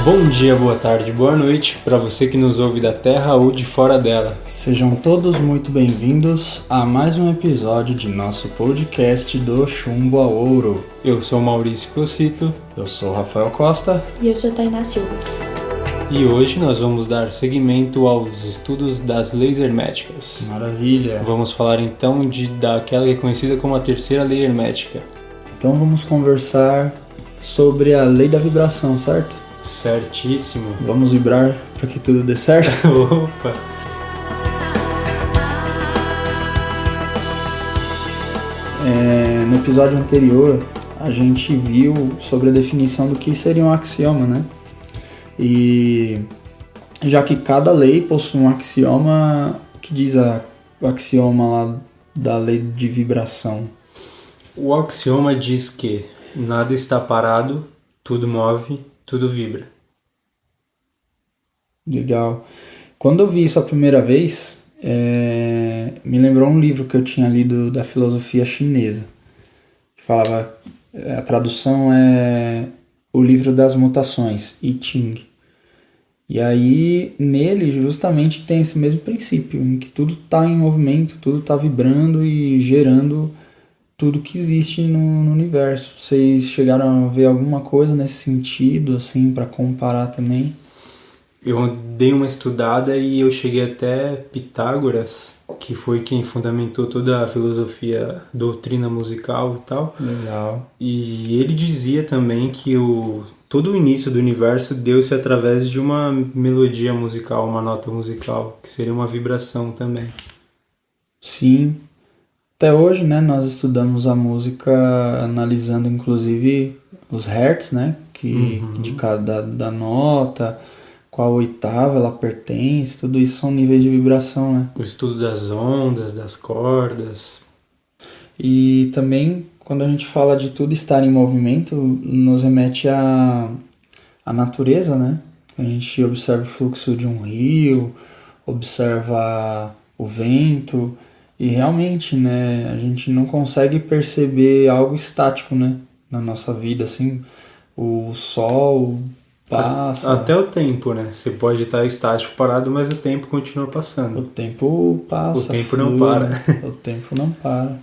Bom dia, boa tarde, boa noite para você que nos ouve da Terra ou de fora dela. Sejam todos muito bem-vindos a mais um episódio de nosso podcast do Chumbo ao Ouro. Eu sou Maurício Cocito. Eu sou Rafael Costa. E eu sou Tainá Silva. E hoje nós vamos dar seguimento aos estudos das leis herméticas. Maravilha! Vamos falar então daquela que é conhecida como a terceira lei hermética. Então vamos conversar sobre a lei da vibração, certo? Certíssimo. Vamos vibrar para que tudo dê certo? Opa! No episódio anterior, a gente viu sobre a definição do que seria um axioma, né? E já que cada lei possui um axioma, o que diz o axioma lá da lei de vibração? O axioma diz que nada está parado, tudo move, tudo vibra. Legal. Quando eu vi isso a primeira vez, me lembrou um livro que eu tinha lido da filosofia chinesa. Que falava, a tradução é o livro das mutações, I Ching. E aí, nele, justamente tem esse mesmo princípio, em que tudo está em movimento, tudo está vibrando e gerando tudo que existe no universo. Vocês chegaram a ver alguma coisa nesse sentido, assim, para comparar também? Eu dei uma estudada e eu cheguei até Pitágoras, que foi quem fundamentou toda a filosofia, doutrina musical e tal. Legal. E ele dizia também que todo o início do universo deu-se através de uma melodia musical, uma nota musical, que seria uma vibração também. Sim. Até hoje, né, nós estudamos a música analisando inclusive os hertz, né, de cada da nota, qual oitava ela pertence, tudo isso são níveis de vibração, né? O estudo das ondas, das cordas. E também, quando a gente fala de tudo estar em movimento, nos remete à natureza, né? A gente observa o fluxo de um rio, observa o vento. E realmente, né, a gente não consegue perceber algo estático, né, na nossa vida, assim, o sol passa. Até o tempo, né, você pode estar estático, parado, mas o tempo continua passando. O tempo passa. O tempo não para. O tempo não para.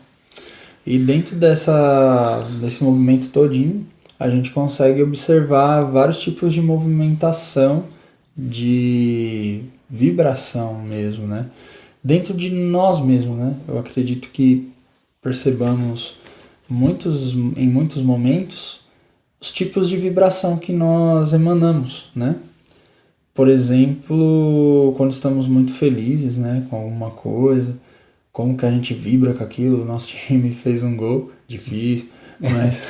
E dentro desse movimento todinho, a gente consegue observar vários tipos de movimentação, de vibração mesmo, né? Dentro de nós mesmos, né? Eu acredito que percebamos em muitos momentos os tipos de vibração que nós emanamos, né? Por exemplo, quando estamos muito felizes, né, com alguma coisa, como que a gente vibra com aquilo. O nosso time fez um gol, difícil, mas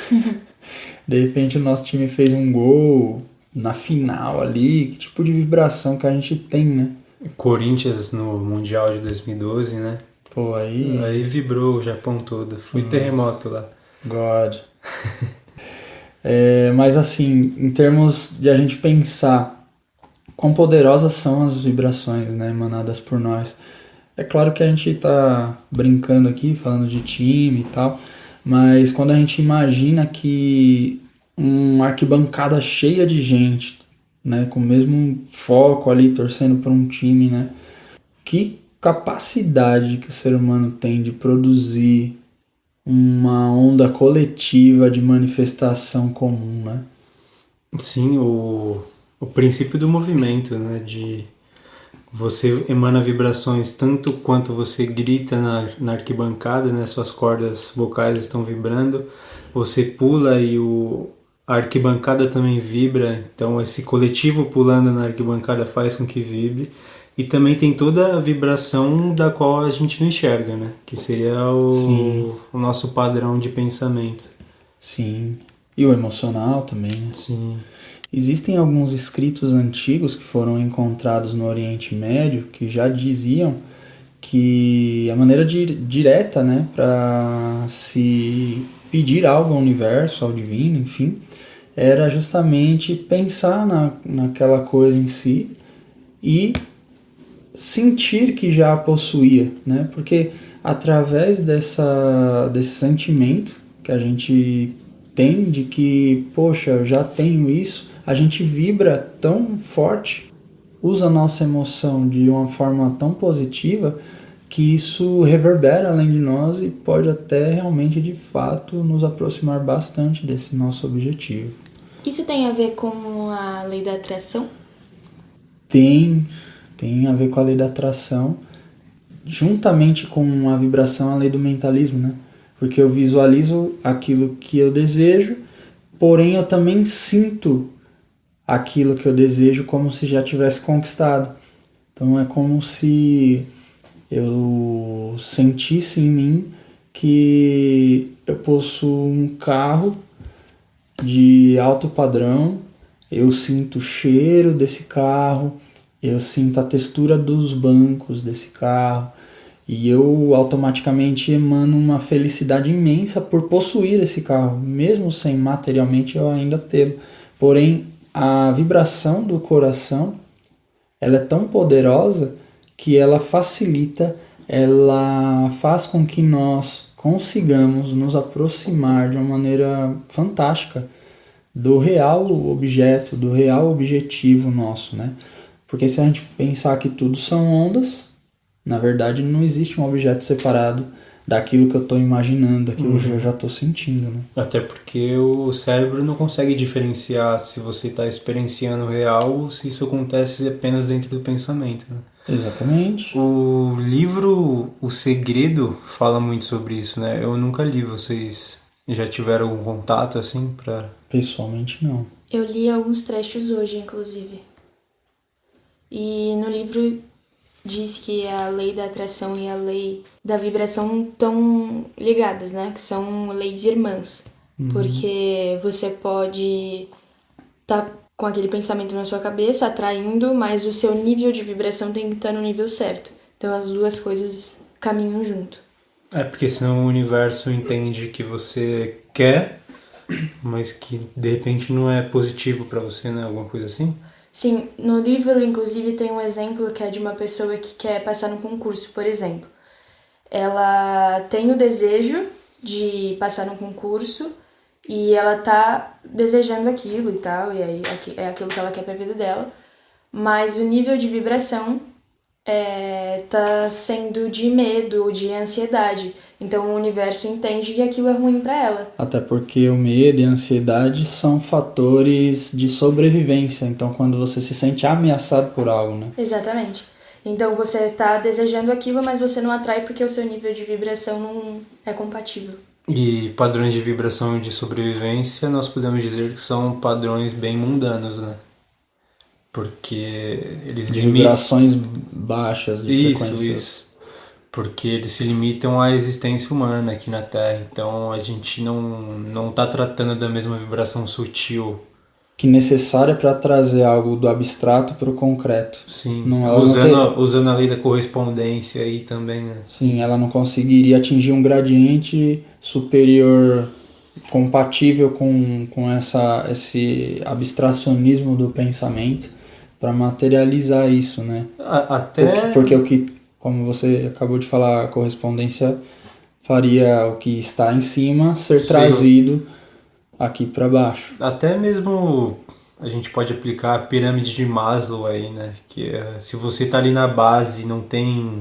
de repente o nosso time fez um gol na final ali, que tipo de vibração que a gente tem, né? Corinthians no Mundial de 2012, né? Pô, aí vibrou o Japão todo. Foi terremoto lá. God. Mas assim, em termos de a gente pensar quão poderosas são as vibrações, né, emanadas por nós. É claro que a gente tá brincando aqui, falando de time e tal, mas quando a gente imagina que uma arquibancada cheia de gente, né, com o mesmo foco ali, torcendo por um time, né? Que capacidade que o ser humano tem de produzir uma onda coletiva de manifestação comum, né? Sim, o princípio do movimento, né? De você emana vibrações tanto quanto você grita na arquibancada, né? Suas cordas vocais estão vibrando, você pula e a arquibancada também vibra, então esse coletivo pulando na arquibancada faz com que vibre. E também tem toda a vibração da qual a gente não enxerga, né? Que seria o nosso padrão de pensamento. Sim. E o emocional também, né? Sim. Existem alguns escritos antigos que foram encontrados no Oriente Médio que já diziam que a maneira direta, né, para se pedir algo ao universo, ao divino, enfim, era justamente pensar naquela coisa em si e sentir que já a possuía, né? Porque através desse sentimento que a gente tem de que, poxa, eu já tenho isso, a gente vibra tão forte, usa a nossa emoção de uma forma tão positiva, que isso reverbera além de nós e pode até realmente, de fato, nos aproximar bastante desse nosso objetivo. Isso tem a ver com a lei da atração? Tem a ver com a lei da atração, juntamente com a vibração, a lei do mentalismo, né? Porque eu visualizo aquilo que eu desejo, porém eu também sinto aquilo que eu desejo como se já tivesse conquistado. Então é como se eu sentisse em mim que eu possuo um carro de alto padrão, eu sinto o cheiro desse carro, eu sinto a textura dos bancos desse carro e eu automaticamente emano uma felicidade imensa por possuir esse carro, mesmo sem materialmente eu ainda tê-lo. Porém, a vibração do coração, ela é tão poderosa que ela facilita, ela faz com que nós consigamos nos aproximar de uma maneira fantástica do real objeto, do real objetivo nosso, né? Porque se a gente pensar que tudo são ondas, na verdade não existe um objeto separado daquilo que eu estou imaginando, daquilo que eu já estou sentindo, né? Até porque o cérebro não consegue diferenciar se você está experienciando o real ou se isso acontece apenas dentro do pensamento, né? Exatamente. O livro O Segredo fala muito sobre isso, né? Eu nunca li, vocês já tiveram algum contato assim para... Pessoalmente não. Eu li alguns trechos hoje, inclusive. E no livro diz que a lei da atração e a lei da vibração estão ligadas, né? Que são leis irmãs. Porque você pode estar com aquele pensamento na sua cabeça, atraindo, mas o seu nível de vibração tem que estar no nível certo. Então as duas coisas caminham junto. É porque senão o universo entende que você quer, mas que de repente não é positivo para você, né? Alguma coisa assim? Sim, no livro, inclusive, tem um exemplo que é de uma pessoa que quer passar no concurso, por exemplo. Ela tem o desejo de passar no concurso e ela tá desejando aquilo e tal, e aí é aquilo que ela quer pra vida dela, mas o nível de vibração tá sendo de medo ou de ansiedade. Então o universo entende que aquilo é ruim pra ela. Até porque o medo e a ansiedade são fatores de sobrevivência. Então, quando você se sente ameaçado por algo, né? Exatamente. Então você tá desejando aquilo, mas você não atrai porque o seu nível de vibração não é compatível. E padrões de vibração e de sobrevivência, nós podemos dizer que são padrões bem mundanos, né? Porque eles De limitam... vibrações baixas, de frequências. Isso. Porque eles se limitam à existência humana aqui na Terra. Então a gente não tá tratando da mesma vibração sutil. Que necessária para trazer algo do abstrato para o concreto. Sim, Não, usando a lei da correspondência aí também, né? Sim, ela não conseguiria atingir um gradiente superior compatível com esse abstracionismo do pensamento para materializar isso, né? Até... Porque o que, como você acabou de falar, a correspondência faria o que está em cima ser trazido aqui para baixo. Até mesmo a gente pode aplicar a pirâmide de Maslow aí, né? Que se você tá ali na base e não tem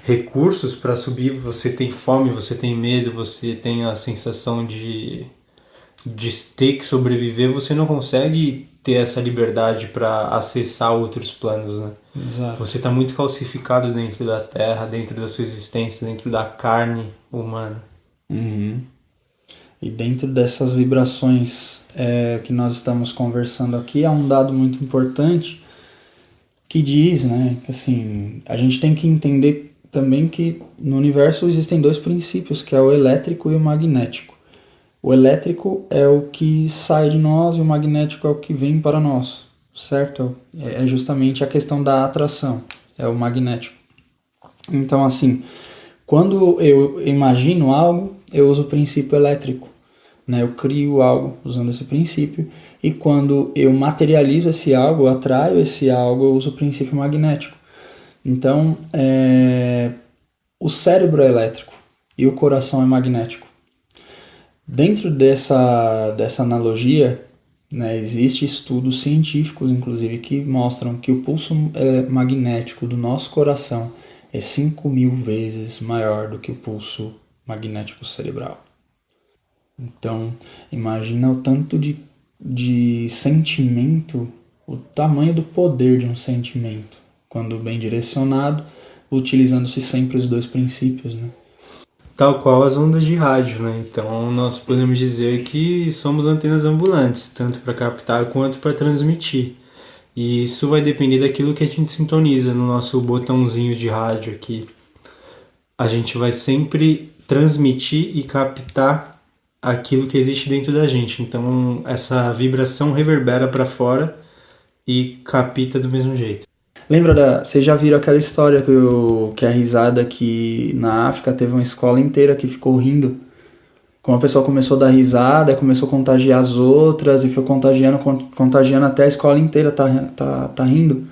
recursos para subir, você tem fome, você tem medo, você tem a sensação de ter que sobreviver, você não consegue ter essa liberdade para acessar outros planos, né? Exato. Você está muito calcificado dentro da Terra, dentro da sua existência, dentro da carne humana. Uhum. E dentro dessas vibrações que nós estamos conversando aqui, há um dado muito importante que diz, né, que assim, a gente tem que entender também que no universo existem dois princípios, que é o elétrico e o magnético. O elétrico é o que sai de nós e o magnético é o que vem para nós, certo? É justamente a questão da atração, é o magnético. Então, assim, quando eu imagino algo, eu uso o princípio elétrico, né? Eu crio algo usando esse princípio, e quando eu materializo esse algo, eu atraio esse algo, eu uso o princípio magnético. Então, o cérebro é elétrico e o coração é magnético. Dentro dessa analogia, né? Existem estudos científicos, inclusive, que mostram que o pulso magnético do nosso coração é 5.000 vezes maior do que o pulso magnético cerebral. Então, imagina o tanto de sentimento, o tamanho do poder de um sentimento, quando bem direcionado, utilizando-se sempre os dois princípios, né? Tal qual as ondas de rádio, né? Então nós podemos dizer que somos antenas ambulantes, tanto para captar quanto para transmitir. E isso vai depender daquilo que a gente sintoniza no nosso botãozinho de rádio aqui. A gente vai sempre transmitir e captar aquilo que existe dentro da gente. Então essa vibração reverbera para fora e capta do mesmo jeito. Vocês já viram aquela história que a risada que na África teve uma escola inteira que ficou rindo? Como a pessoa começou a dar risada, começou a contagiar as outras e foi contagiando até a escola inteira tá rindo.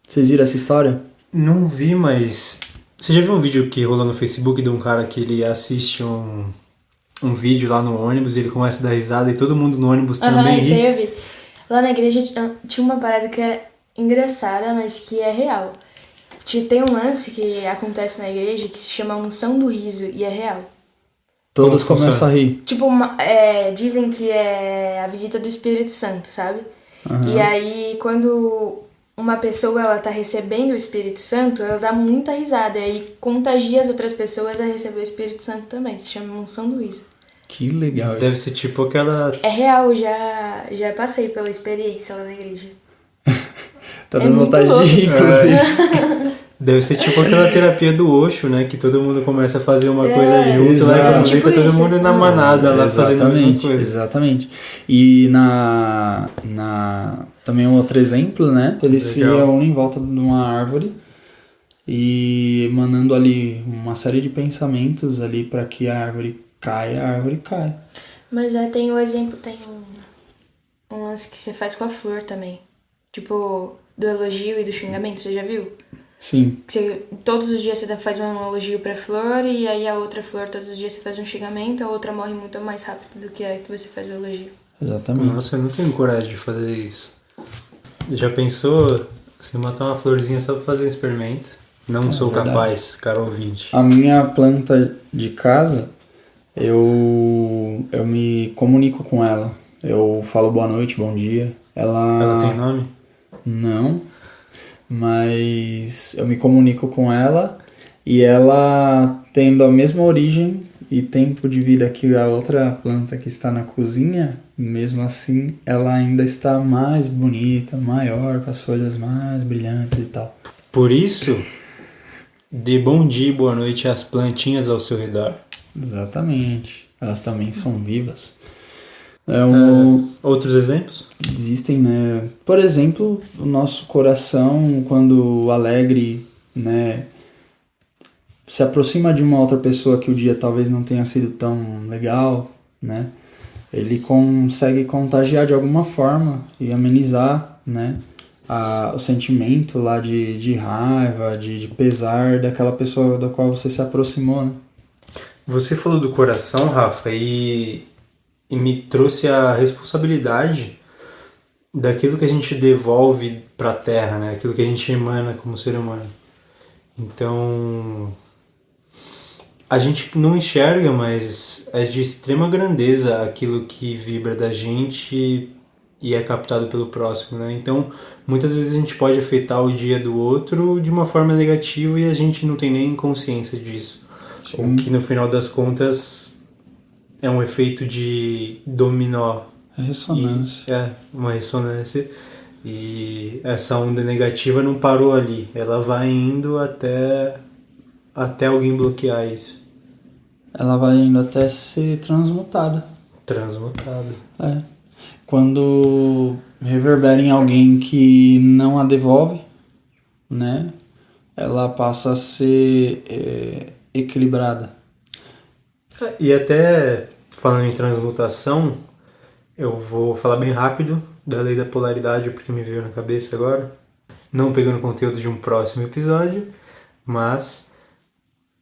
Vocês viram essa história? Não vi, mas você já viu um vídeo que rolou no Facebook de um cara que ele assiste um vídeo lá no ônibus e ele começa a dar risada e todo mundo no ônibus também isso ri? aí eu vi. Lá na igreja tinha uma parada que era engraçada, mas que é real. Tem um lance que acontece na igreja que se chama unção do riso e é real. Todos começam a rir. Tipo, dizem que é a visita do Espírito Santo, sabe? Uhum. E aí, quando uma pessoa ela tá recebendo o Espírito Santo, ela dá muita risada. E aí contagia as outras pessoas a receber o Espírito Santo também. Se chama unção do riso. Que legal. Deve ser tipo aquela... É real, já passei pela experiência lá na igreja. Tá dando vontade de rir, inclusive. Deve ser tipo aquela terapia do Osho, né? Que todo mundo começa a fazer uma coisa junto, lá e tipo todo mundo na manada lá fazendo a mesma coisa. Exatamente. E também um outro exemplo, né? Eles se reúnem em volta de uma árvore e emanando ali uma série de pensamentos ali para que a árvore cai. Mas tem um exemplo, tem um lance que você faz com a flor também. Tipo, do elogio e do xingamento, você já viu? Sim. Todos os dias você faz um elogio pra flor e aí a outra flor, todos os dias você faz um xingamento, a outra morre muito mais rápido do que a que você faz o elogio. Exatamente. Nossa, eu não tenho coragem de fazer isso. Já pensou você matar uma florzinha só pra fazer um experimento? Não sou capaz, cara ouvinte. A minha planta de casa, eu me comunico com ela. Eu falo boa noite, bom dia. Ela tem nome? Não, mas eu me comunico com ela e ela tendo a mesma origem e tempo de vida que a outra planta que está na cozinha, mesmo assim ela ainda está mais bonita, maior, com as folhas mais brilhantes e tal. Por isso, dê bom dia e boa noite às plantinhas ao seu redor. Exatamente, elas também são vivas. Outros exemplos? Existem, né? Por exemplo, o nosso coração, quando alegre, né, se aproxima de uma outra pessoa que o dia talvez não tenha sido tão legal, né? Ele consegue contagiar de alguma forma e amenizar, né, o sentimento lá de raiva, de pesar daquela pessoa da qual você se aproximou, né? Você falou do coração, Rafa, e me trouxe a responsabilidade daquilo que a gente devolve para a Terra, né? Aquilo que a gente emana como ser humano. Então, a gente não enxerga, mas é de extrema grandeza aquilo que vibra da gente e é captado pelo próximo, né? Então, muitas vezes a gente pode afetar o dia do outro de uma forma negativa e a gente não tem nem consciência disso. Sim. O que no final das contas é um efeito de dominó. É ressonância. Uma ressonância. E essa onda negativa não parou ali. Ela vai indo até alguém bloquear isso. Ela vai indo até ser transmutada. Quando reverbera em alguém que não a devolve, né? Ela passa a ser equilibrada. E até falando em transmutação, eu vou falar bem rápido da lei da polaridade porque me veio na cabeça agora. Não pegando conteúdo de um próximo episódio, mas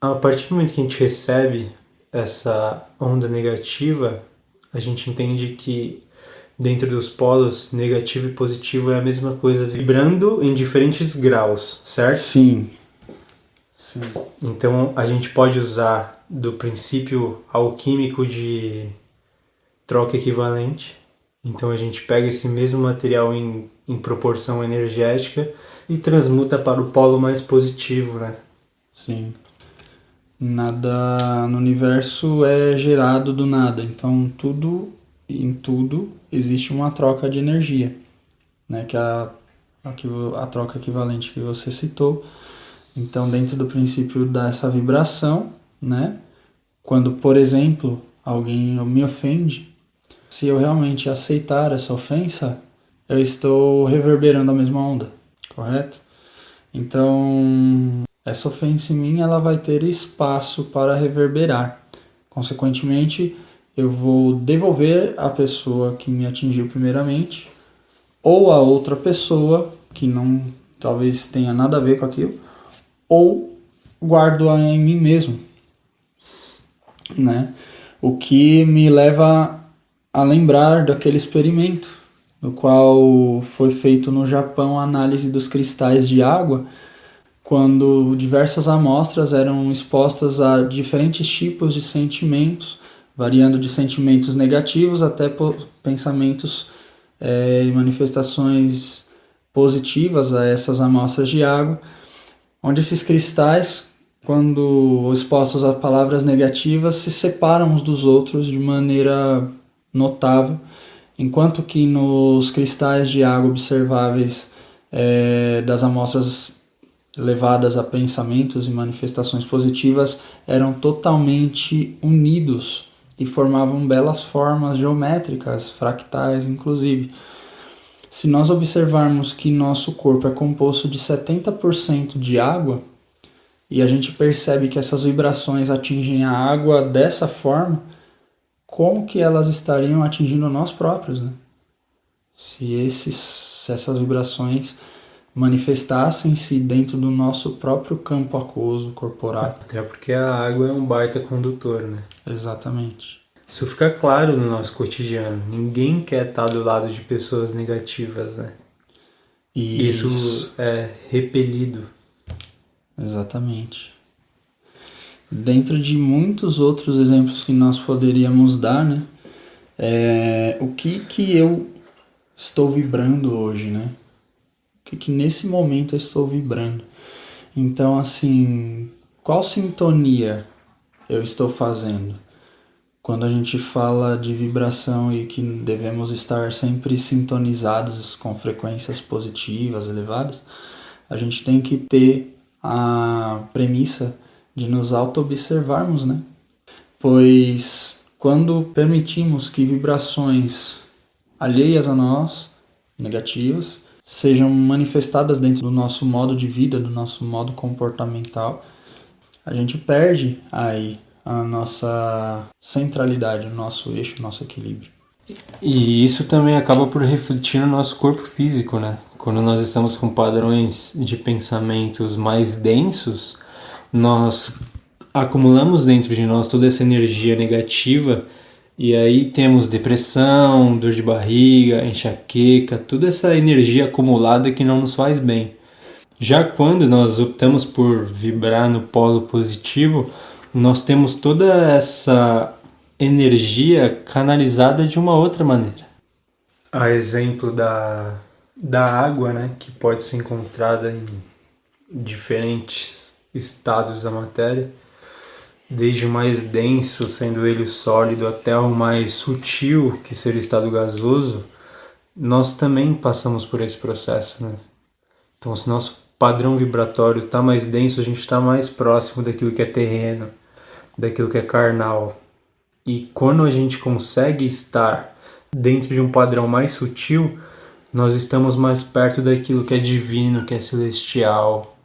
a partir do momento que a gente recebe essa onda negativa, a gente entende que dentro dos polos, negativo e positivo é a mesma coisa, vibrando em diferentes graus, certo? Sim. Sim. Então a gente pode usar do princípio alquímico de troca equivalente. Então a gente pega esse mesmo material em proporção energética e transmuta para o polo mais positivo, né? Sim. Nada no universo é gerado do nada, então em tudo existe uma troca de energia, né? Que é a troca equivalente que você citou. Então, dentro do princípio dessa vibração, né? Quando, por exemplo, alguém me ofende, se eu realmente aceitar essa ofensa, eu estou reverberando a mesma onda, correto? Então, essa ofensa em mim, ela vai ter espaço para reverberar. Consequentemente, eu vou devolver a pessoa que me atingiu primeiramente, ou a outra pessoa que não talvez tenha nada a ver com aquilo, ou guardo-a em mim mesmo, né? O que me leva a lembrar daquele experimento, no qual foi feito no Japão a análise dos cristais de água, quando diversas amostras eram expostas a diferentes tipos de sentimentos, variando de sentimentos negativos até pensamentos e manifestações positivas a essas amostras de água, onde esses cristais, quando expostos a palavras negativas, se separam uns dos outros de maneira notável, enquanto que nos cristais de água observáveis das amostras levadas a pensamentos e manifestações positivas eram totalmente unidos e formavam belas formas geométricas, fractais inclusive. Se nós observarmos que nosso corpo é composto de 70% de água, e a gente percebe que essas vibrações atingem a água dessa forma, como que elas estariam atingindo nós próprios, né? Se essas vibrações manifestassem-se dentro do nosso próprio campo aquoso corporal. Até porque a água é um baita condutor, né? Exatamente. Isso fica claro no nosso cotidiano. Ninguém quer estar do lado de pessoas negativas, né? Isso é repelido. Exatamente. Dentro de muitos outros exemplos que nós poderíamos dar, né? O que eu estou vibrando hoje, né? O que nesse momento eu estou vibrando. Então, assim, qual sintonia eu estou fazendo? Quando a gente fala de vibração e que devemos estar sempre sintonizados com frequências positivas, elevadas, a gente tem que ter a premissa de nos auto-observarmos, né? Pois quando permitimos que vibrações alheias a nós, negativas, sejam manifestadas dentro do nosso modo de vida, do nosso modo comportamental, a gente perde aí a nossa centralidade, o nosso eixo, o nosso equilíbrio. E isso também acaba por refletir no nosso corpo físico, né? Quando nós estamos com padrões de pensamentos mais densos, nós acumulamos dentro de nós toda essa energia negativa e aí temos depressão, dor de barriga, enxaqueca, toda essa energia acumulada que não nos faz bem. Já quando nós optamos por vibrar no polo positivo, nós temos toda essa energia canalizada de uma outra maneira. A exemplo da água, né, que pode ser encontrada em diferentes estados da matéria, desde o mais denso, sendo ele o sólido, até o mais sutil, que seria o estado gasoso, nós também passamos por esse processo, né? Então, se nosso padrão vibratório está mais denso, a gente está mais próximo daquilo que é terreno, daquilo que é carnal. E quando a gente consegue estar dentro de um padrão mais sutil, nós estamos mais perto daquilo que é divino, que é celestial,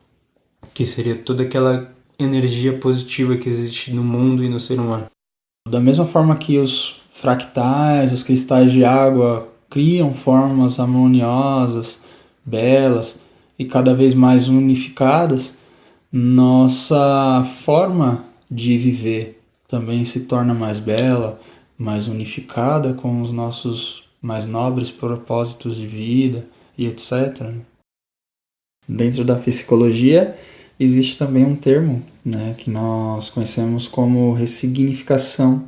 que seria toda aquela energia positiva que existe no mundo e no ser humano. Da mesma forma que os fractais, os cristais de água criam formas harmoniosas, belas e cada vez mais unificadas, nossa forma de viver também se torna mais bela, mais unificada com os nossos mais nobres propósitos de vida e etc. Dentro da psicologia existe também um termo, né, que nós conhecemos como ressignificação,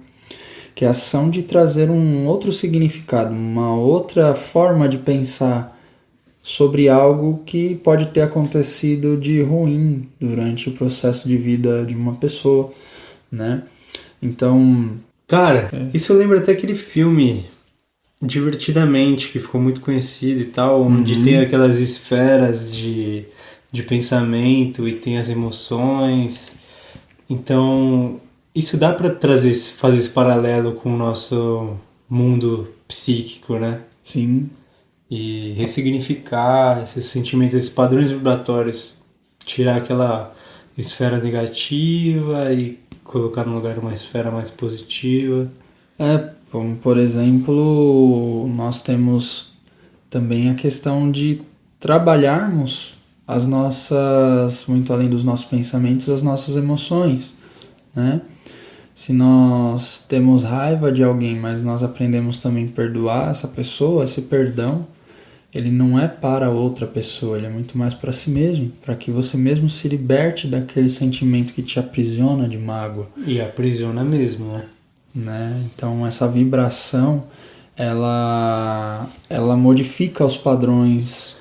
que é a ação de trazer um outro significado, uma outra forma de pensar sobre algo que pode ter acontecido de ruim durante o processo de vida de uma pessoa, né? Então, Cara, isso lembra até aquele filme Divertidamente, que ficou muito conhecido e tal, onde tem aquelas esferas de pensamento e tem as emoções. Então, isso dá pra fazer esse paralelo com o nosso mundo psíquico, né? sim, E ressignificar esses sentimentos, esses padrões vibratórios, tirar aquela esfera negativa e colocar no lugar uma esfera mais positiva. como por exemplo, nós temos também a questão de trabalharmos as nossas, muito além dos nossos pensamentos, as nossas emoções, né? Se nós temos raiva de alguém, mas nós aprendemos também a perdoar essa pessoa, esse perdão, ele não é para outra pessoa, ele é muito mais para si mesmo, para que você mesmo se liberte daquele sentimento que te aprisiona de mágoa. E aprisiona mesmo, né? Então essa vibração, ela modifica os padrões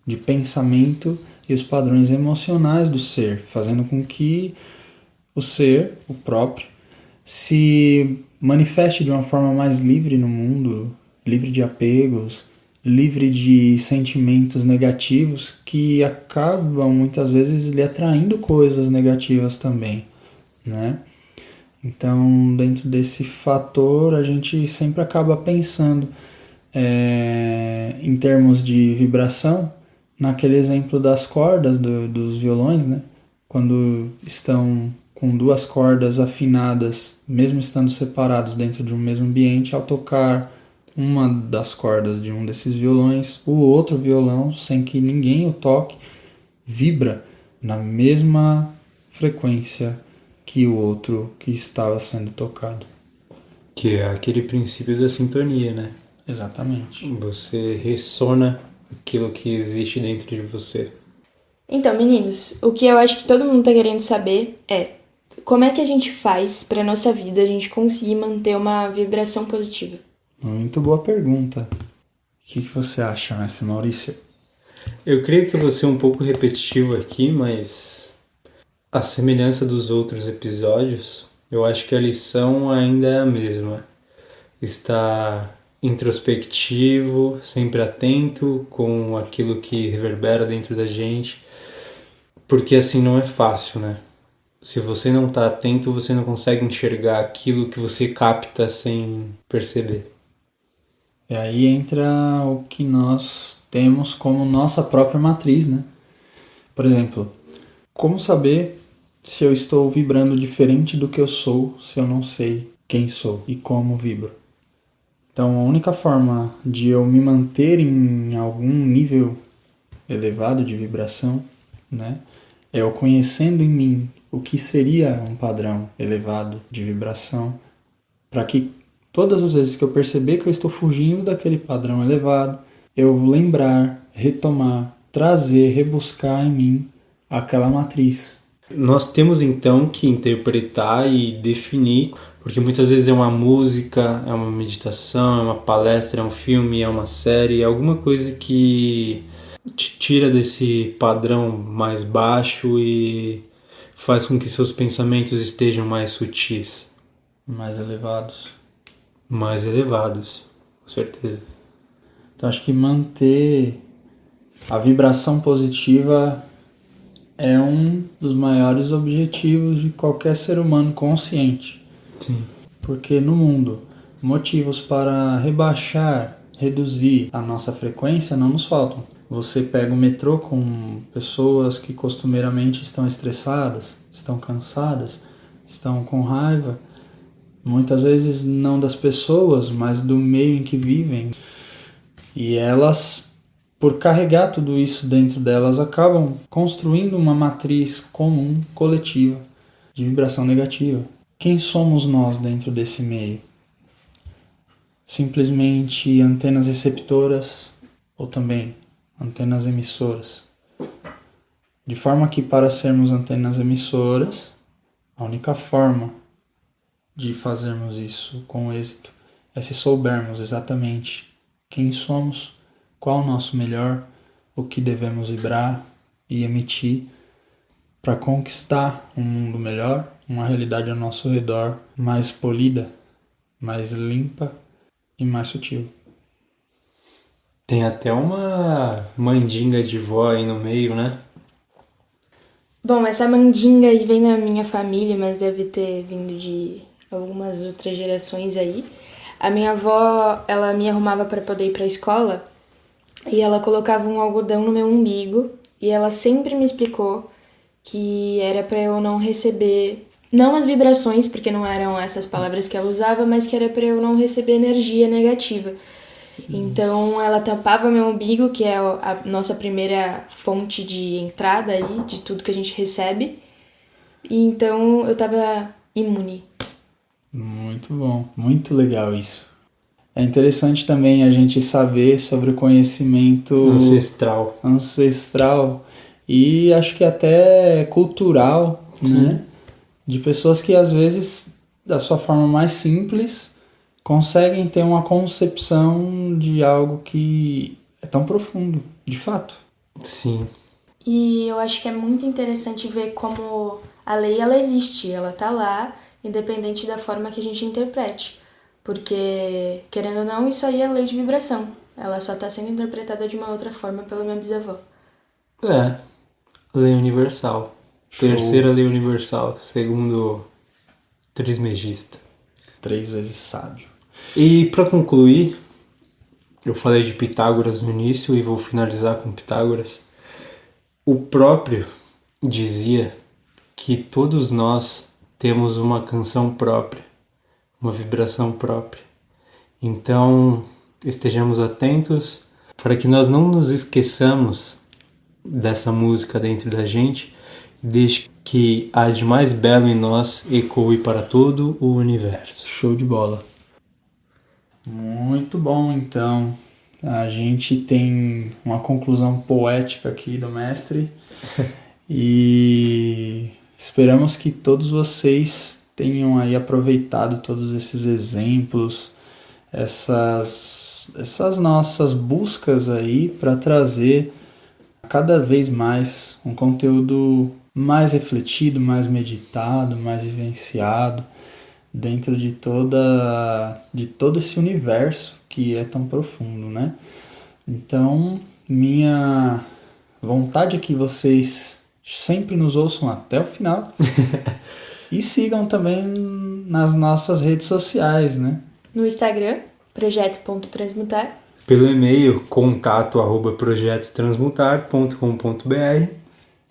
de pensamento e os padrões emocionais do ser, fazendo com que o ser, o próprio, se manifeste de uma forma mais livre no mundo, livre de apegos, livre de sentimentos negativos que acabam muitas vezes lhe atraindo coisas negativas também, né? Então, dentro desse fator, a gente sempre acaba pensando em termos de vibração, naquele exemplo das cordas dos violões, né? Quando estão com duas cordas afinadas, mesmo estando separados dentro de um mesmo ambiente, ao tocar uma das cordas de um desses violões, o outro violão, sem que ninguém o toque, vibra na mesma frequência que o outro que estava sendo tocado. Que é aquele princípio da sintonia, né? Exatamente. Você ressona aquilo que existe dentro de você. Então, meninos, o que eu acho que todo mundo tá querendo saber é como é que a gente faz pra nossa vida a gente conseguir manter uma vibração positiva? Muito boa pergunta. O que você acha, mestre Maurício? Eu creio que eu vou ser um pouco repetitivo aqui, mas a semelhança dos outros episódios, eu acho que a lição ainda é a mesma. Estar introspectivo, sempre atento com aquilo que reverbera dentro da gente, porque assim não é fácil, né? Se você não está atento, você não consegue enxergar aquilo que você capta sem perceber. E aí entra o que nós temos como nossa própria matriz, né? Por exemplo, como saber se eu estou vibrando diferente do que eu sou, se eu não sei quem sou e como vibro? Então, a única forma de eu me manter em algum nível elevado de vibração, né, é eu conhecendo em mim o que seria um padrão elevado de vibração, para que todas as vezes que eu perceber que eu estou fugindo daquele padrão elevado, eu lembrar, retomar, trazer, rebuscar em mim aquela matriz. Nós temos então que interpretar e definir, porque muitas vezes é uma música, é uma meditação, é uma palestra, é um filme, é uma série, é alguma coisa que te tira desse padrão mais baixo e faz com que seus pensamentos estejam mais sutis. Mais elevados. Mais elevados, com certeza. Então acho que manter a vibração positiva é um dos maiores objetivos de qualquer ser humano consciente. Sim. Porque no mundo, motivos para rebaixar, reduzir a nossa frequência não nos faltam. Você pega o metrô com pessoas que costumeiramente estão estressadas, estão cansadas, estão com raiva, muitas vezes não das pessoas, mas do meio em que vivem. E elas, por carregar tudo isso dentro delas, acabam construindo uma matriz comum, coletiva, de vibração negativa. Quem somos nós dentro desse meio? simplesmente antenas receptoras ou também antenas emissoras. De forma que, para sermos antenas emissoras, a única forma de fazermos isso com êxito é se soubermos exatamente quem somos, qual o nosso melhor, o que devemos vibrar e emitir para conquistar um mundo melhor, uma realidade ao nosso redor mais polida, mais limpa e mais sutil. Tem até uma mandinga de vó aí no meio, né? Bom, essa mandinga aí vem da minha família, mas deve ter vindo de algumas outras gerações aí. A minha avó, ela me arrumava para poder ir para a escola e ela colocava um algodão no meu umbigo e ela sempre me explicou que era para eu não receber, não as vibrações, porque não eram essas palavras que ela usava, mas que era para eu não receber energia negativa. Então ela tampava meu umbigo, que é a nossa primeira fonte de entrada aí, de tudo que a gente recebe. E então eu tava imune. Muito bom, muito legal isso. É interessante também a gente saber sobre o conhecimento ancestral e acho que até cultural, né? De pessoas que às vezes, da sua forma mais simples, conseguem ter uma concepção de algo que é tão profundo, de fato. Sim. E eu acho que é muito interessante ver como a lei, ela existe, ela tá lá, independente da forma que a gente interprete. Porque, querendo ou não, isso aí é lei de vibração. Ela só tá sendo interpretada de uma outra forma pela minha bisavó. Lei universal. Show. Terceira lei universal, segundo Trismegista. 3 vezes sábio. E para concluir, eu falei de Pitágoras no início e vou finalizar com Pitágoras. O próprio dizia que todos nós temos uma canção própria, uma vibração própria. Então, estejamos atentos para que nós não nos esqueçamos dessa música dentro da gente e deixe que a de mais belo em nós ecoe para todo o universo. Show de bola. Muito bom, então. A gente tem uma conclusão poética aqui do mestre e esperamos que todos vocês tenham aí aproveitado todos esses exemplos, essas nossas buscas aí para trazer cada vez mais um conteúdo mais refletido, mais meditado, mais vivenciado dentro de todo esse universo que é tão profundo, né? Então, minha vontade é que vocês sempre nos ouçam até o final e sigam também nas nossas redes sociais, né? No Instagram, projeto.transmutar. Pelo e-mail contato@projetotransmutar.com.br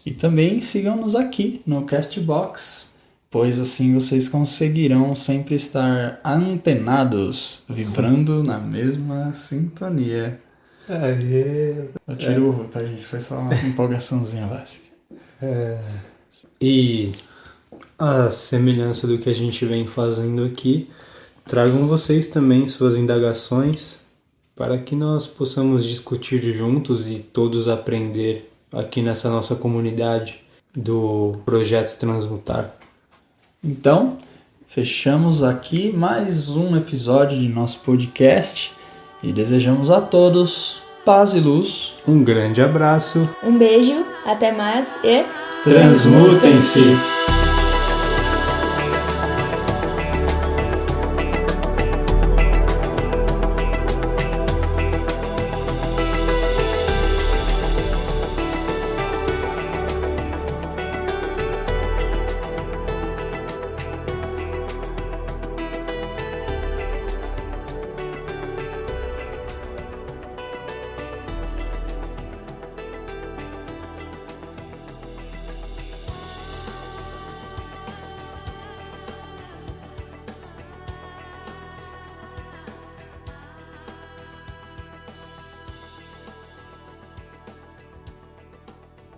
E também sigam-nos aqui no Castbox, pois assim vocês conseguirão sempre estar antenados, vibrando na mesma sintonia. Eu tiro o urro, tá, gente? Foi só uma empolgaçãozinha básica. E a semelhança do que a gente vem fazendo aqui, tragam vocês também suas indagações para que nós possamos discutir juntos e todos aprender aqui nessa nossa comunidade do Projeto Transmutar. Então, fechamos aqui mais um episódio de nosso podcast e desejamos a todos paz e luz. Um grande abraço. Um beijo, até mais e... Transmutem-se!